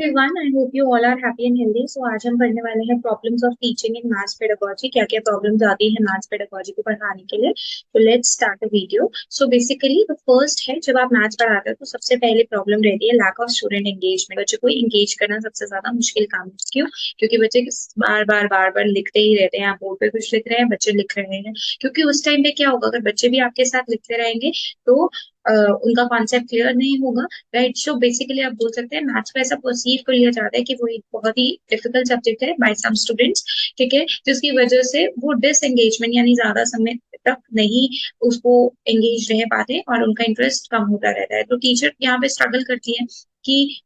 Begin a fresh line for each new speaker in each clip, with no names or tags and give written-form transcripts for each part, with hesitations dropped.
Everyone, I hope you all are happy and healthy. So आज हम पढ़ने वाले हैं problems of teaching in maths pedagogy. क्या क्या प्रॉब्लम्स आती है मैथ्स पेडागोजी को पढ़ाने के लिए। तो let's start the video. So basically the first है, जब आप मैथ्स पढ़ाते हो तो सबसे पहले प्रॉब्लम रहती है लैक ऑफ स्टूडेंट एंगेजमेंट। बच्चे को एंगेज करना सबसे ज्यादा मुश्किल काम है। क्यों? क्योंकि बच्चे बार बार लिखते ही रहते हैं। आप बोर्ड पे कुछ लिख रहे हैं, बच्चे लिख रहे हैं। क्योंकि उस टाइम पे क्या होगा, अगर बच्चे भी आपके साथ लिखते रहेंगे तो उनका कॉन्सेप्ट क्लियर नहीं होगा। राइट। सो बेसिकली आप बोल सकते हैं मैथ्स को ऐसा परसीव कर लिया जाता है कि वो एक बहुत ही डिफिकल्ट सब्जेक्ट है बाय सम स्टूडेंट्स। ठीक है, जिसकी वजह से वो डिसएंगेजमेंट यानी ज्यादा समय तक नहीं उसको एंगेज रह पाते और उनका इंटरेस्ट कम होता रहता है। तो टीचर यहाँ पे स्ट्रगल करती है कि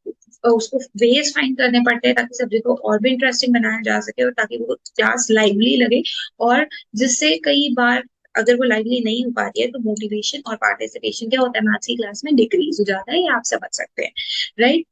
उसको वेज फाइंड करने पड़ते हैं ताकि सब्जेक्ट को और भी इंटरेस्टिंग बनाया जा सके और ताकि वो क्लास लाइवली लगे। और जिससे कई बार अगर वो लाइवली नहीं हो पाती है तो मोटिवेशन और पार्टिसिपेशन क्या होता है मैथ्स की क्लास में डिक्रीज हो जाता है। ये आप समझ सकते हैं। राइट।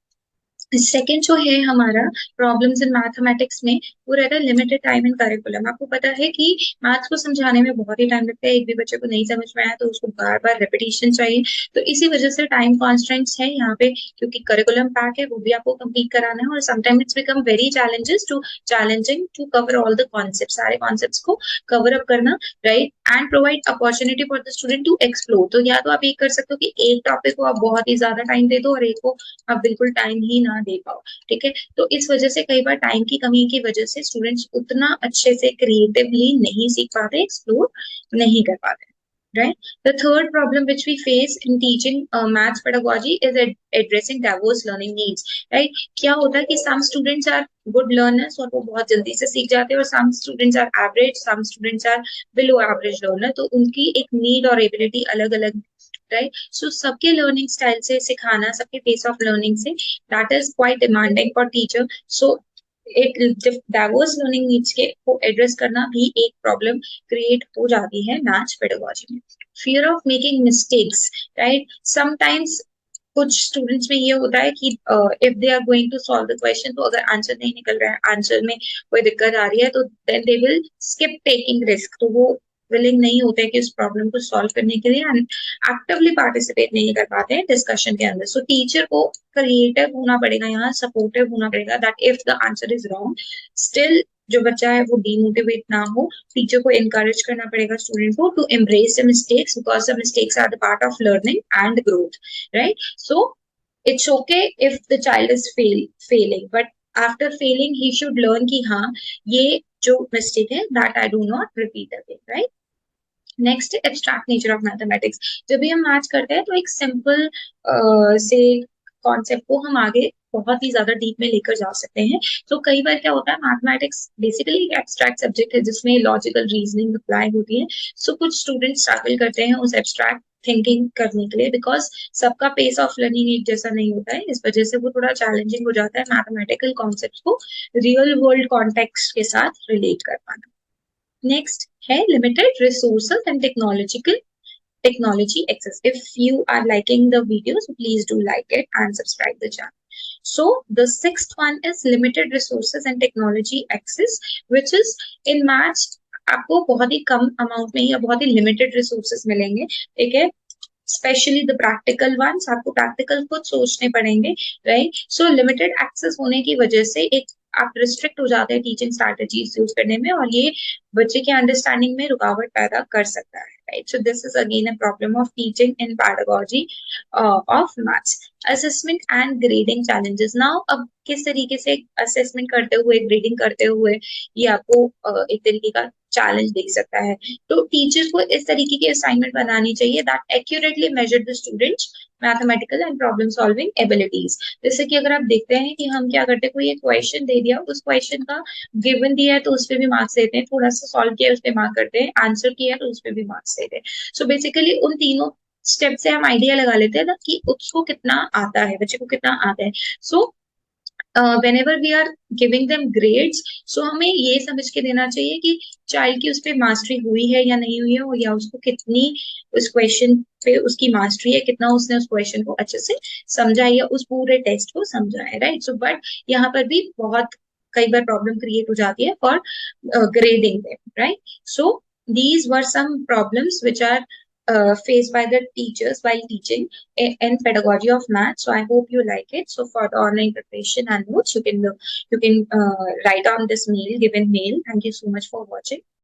सेकेंड जो है हमारा प्रॉब्लम्स इन मैथमेटिक्स में, वो रहता है लिमिटेड टाइम इन करिकुलम। आपको पता है कि मैथ्स को समझाने में बहुत ही टाइम लगता है। एक भी बच्चे को नहीं समझ में आया तो उसको बार बार रेपिटेशन चाहिए। तो इसी वजह से टाइम कॉन्स्टेंट्स है यहाँ पे, क्योंकि करिकुलम पैक है वो भी आपको कंप्लीट कराना है। और sometime it's become very challenging to cover all the concept, सारे कॉन्सेप्ट्स को कवर अप करना। Right. And provide opportunity for the student to explore. तो या तो आप ये कर सकते हो कि एक टॉपिक को आप बहुत ही ज्यादा टाइम दे दो और एक को आप बिल्कुल टाइम ही ना दे पाओ। ठीक है। तो इस वजह से कई बार टाइम की कमी की वजह से स्टूडेंट्स उतना अच्छे से क्रिएटिवली नहीं सीख पाते, एक्सप्लोर नहीं कर पाते। Right. The third problem which we face in teaching maths pedagogy is addressing diverse learning needs. Right. क्या होता है कि some students are good learners और वो बहुत जल्दी से सीख जाते हैं, और some students are average, some students are below average learner। तो उनकी एक नीड और एबिलिटी अलग अलग। राइट। सो सबके लर्निंग स्टाइल से सिखाना, सबके पेस ऑफ लर्निंग से, that is quite demanding for teacher. So एक डाइवर्स लर्निंग नीड्स के को एड्रेस करना भी एक प्रॉब्लम क्रिएट हो जाती है मैथ्स पेडागोजी में। Fear of making mistakes. Right. Sometimes कुछ स्टूडेंट्स में ये होता है कि if they are going to solve the question, तो अगर आंसर नहीं निकल रहा है, आंसर में कोई दिक्कत आ रही है, तो then they will skip taking risk. तो वो विलिंग नहीं होते कि इस प्रॉब्लम को सॉल्व करने के लिए, एंड एक्टिवली पार्टिसिपेट नहीं कर पाते हैं डिस्कशन के अंदर। सो टीचर को क्रिएटिव होना पड़ेगा, यहाँ सपोर्टिव होना पड़ेगा, that if the answer is wrong still जो बच्चा है वो डीमोटिवेट ना हो। टीचर को एनकरेज करना पड़ेगा स्टूडेंट को to embrace the mistakes, because the mistakes are the part of learning and growth. Right. So it's okay if the child is failing, but after failing he should learn कि हाँ ये जो mistake है that I do not repeat again. Right. Next, abstract nature of mathematics. जब भी हम maths करते हैं तो एक सिंपल से कॉन्सेप्ट को हम आगे बहुत ही ज्यादा डीप में लेकर जा सकते हैं। तो कई बार क्या होता है, मैथमेटिक्स बेसिकली एक एब्स्ट्रैक्ट सब्जेक्ट है जिसमें लॉजिकल रीजनिंग अप्लाई होती है। सो कुछ स्टूडेंट स्ट्रगल करते हैं उस एब्स्ट्रैक्ट थिंकिंग करने के लिए, बिकॉज सबका पेस ऑफ लर्निंग एक जैसा नहीं होता है। इस वजह से वो थोड़ा चैलेंजिंग हो जाता है मैथमेटिकल कॉन्सेप्ट को रियल वर्ल्ड कॉन्टेक्स्ट के साथ रिलेट कर पाना। नेक्स्ट है limited resources and technology access. If you are liking the video, so please do like it and subscribe the channel. So the sixth one is limited resources and technology access, which is in maths आपको बहुत ही कम amount में या बहुत ही limited resources मिलेंगे। ठीक है। Specially the practical once, आपको practical खुद सोचने पड़ेंगे। राइट। सो लिमिटेड एक्सेस होने की वजह से एक आप रिस्ट्रिक्ट हो जाते हैं टीचिंग स्ट्रैटेजीज यूज करने में, और ये बच्चे की अंडरस्टैंडिंग में रुकावट पैदा कर सकता है। Right. So this is again a problem of teaching in pedagogy of maths. Assessment and grading challenges. Now अब किस तरीके से असेसमेंट करते हुए, ग्रेडिंग करते हुए ये आपको एक तरीके का चैलेंज देख सकता है। तो टीचर को इस तरीके की असाइनमेंट बनानी चाहिए that accurately measure the students mathematical and problem solving abilities. जैसे कि अगर आप देखते हैं कि हम क्या करते हैं, कोई एक क्वेश्चन दे दिया, उस क्वेश्चन का गिवन दिया है तो उस पर भी मार्क्स देते हैं, थोड़ा सा सॉल्व किया उस पर मार्क करते हैं, आंसर किया तो उस पर भी मार्क्स देते हैं। सो बेसिकली उन तीनों स्टेप से हम आइडिया लगा लेते हैं ना कि उसको कितना आता है, बच्चे को कितना आता है। सो whenever we are giving them grades, so हमें ये समझ के देना चाहिए कि चाइल्ड की उस पर मास्टरी हुई है या नहीं हुई है, या उसको कितनी उस क्वेश्चन पे उसकी मास्टरी है, कितना उसने उस क्वेश्चन को अच्छे से समझा है या उस पूरे टेस्ट को समझा है। राइट। सो बट यहाँ पर भी बहुत कई बार प्रॉब्लम क्रिएट हो जाती है for grading. Right. So these were some problems which are faced by the teachers while teaching in pedagogy of math. So I hope you like it. So for the online preparation and notes, you can write on this given mail. Thank you so much for watching.